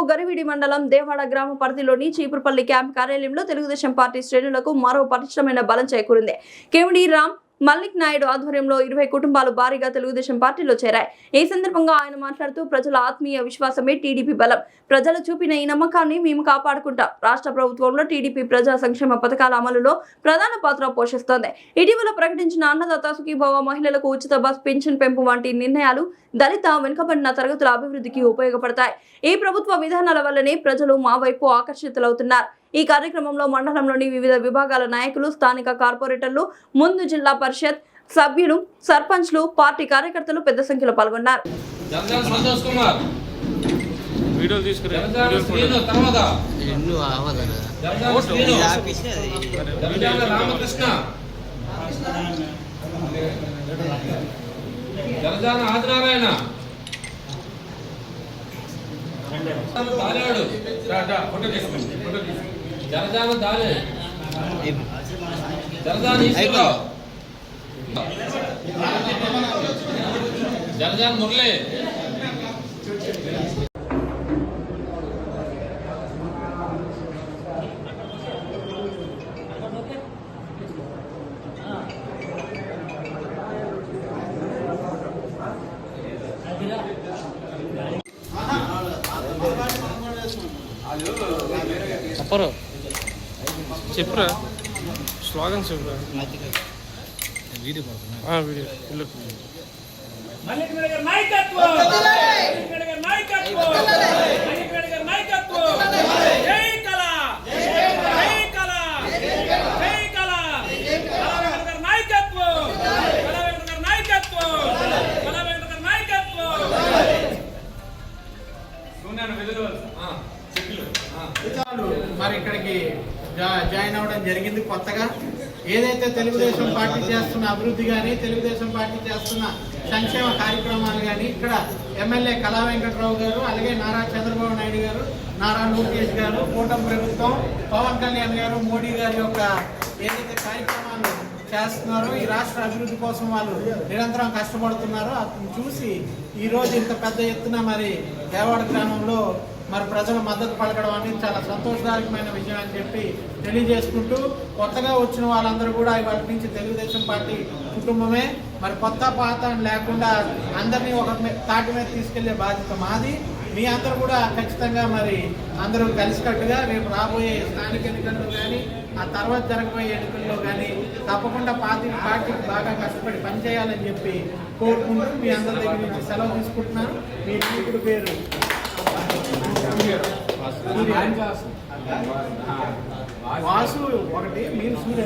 గరివిడి మండలం దేవాడ గ్రామ పరిధిలోని చీపురుపల్లి క్యాంప్ కార్యాలయంలో తెలుగుదేశం పార్టీ శ్రేణులకు మరో పటిష్టమైన బలం చేకూరింది. కేవడి రామ్ మల్లిక్ నాయుడు ఆధ్వర్యంలో 20 కుటుంబాలు భారీగా తెలుగుదేశం పార్టీలో చేరాయి. ఈ సందర్భంగా ఆయన మాట్లాడుతూ ప్రజల ఆత్మీయ విశ్వాసమే టీడీపీ బలం. ప్రజలు చూపిన ఈ నమ్మకాన్ని మేము కాపాడుకుంటాం. రాష్ట్ర ప్రభుత్వంలో టీడీపీ ప్రజా సంక్షేమ పథకాల అమలులో ప్రధాన పాత్ర పోషిస్తోంది. ఇటీవల ప్రకటించిన అన్నదాత సుఖీభవ, మహిళలకు ఉచిత బస్, పెన్షన్ పెంపు వంటి నిర్ణయాలు దళిత వెనుకబడిన తరగతుల అభివృద్ధికి ఉపయోగపడతాయి. ఈ ప్రభుత్వ విధానాల వల్లనే ప్రజలు మా వైపు ఆకర్షితులవుతున్నారు. ఈ కార్యక్రమంలో మండలంలోని వివిధ విభాగాల నాయకులు, స్థానిక కార్పొరేటర్లు, ముందు జిల్లా పరిషత్ సభ్యులు, సర్పంచ్లు, పార్టీ కార్యకర్తలు పెద్ద సంఖ్యలో పాల్గొన్నారు. జనజాన దాలే జనజాన ఈశ్వరరావు జనజాన మురళి చెప్పరు చెప్పురా స్లోగన్స్ చెప్పురా వీడియో వీడియో మరి ఇక్కడికి జాయిన్ అవ్వడం జరిగింది. కొత్తగా ఏదైతే తెలుగుదేశం పార్టీ చేస్తున్న అభివృద్ధి కానీ, తెలుగుదేశం పార్టీ చేస్తున్న సంక్షేమ కార్యక్రమాలు కానీ, ఇక్కడ ఎమ్మెల్యే కళా వెంకట్రావు గారు, అలాగే నారా చంద్రబాబు నాయుడు గారు, నారా లోకేష్ గారు, కూటమి ప్రభుత్వం, పవన్ కళ్యాణ్ గారు, మోడీ గారి యొక్క ఏదైతే కార్యక్రమాలు చేస్తున్నారో, ఈ రాష్ట్ర అభివృద్ధి కోసం వాళ్ళు నిరంతరం కష్టపడుతున్నారో అది చూసి ఈరోజు ఇంత పెద్ద ఎత్తున మరి దేవాడ గ్రామంలో మరి ప్రజల మద్దతు పలకడం అనేది చాలా సంతోషదాయకమైన విషయం అని చెప్పి తెలియజేసుకుంటూ, కొత్తగా వచ్చిన వాళ్ళందరూ కూడా ఇవాళ నుంచి తెలుగుదేశం పార్టీ కుటుంబమే. మరి కొత్త పాత లేకుండా అందరినీ ఒక తాటి మీద తీసుకెళ్లే బాధ్యత మాది. మీ అందరూ కూడా ఖచ్చితంగా మరి అందరూ కలిసికట్టుగా రేపు రాబోయే స్థానిక ఎన్నికల్లో కానీ, ఆ తర్వాత జరగబోయే ఎన్నికల్లో కానీ తప్పకుండా పార్టీకి బాగా కష్టపడి పనిచేయాలని చెప్పి కోరుకుంటూ మీ అందరి దగ్గర నుంచి సెలవు తీసుకుంటున్నాను. మీ నాయకుడి పేరు వాసు, ఒకటి మీరు సూర్య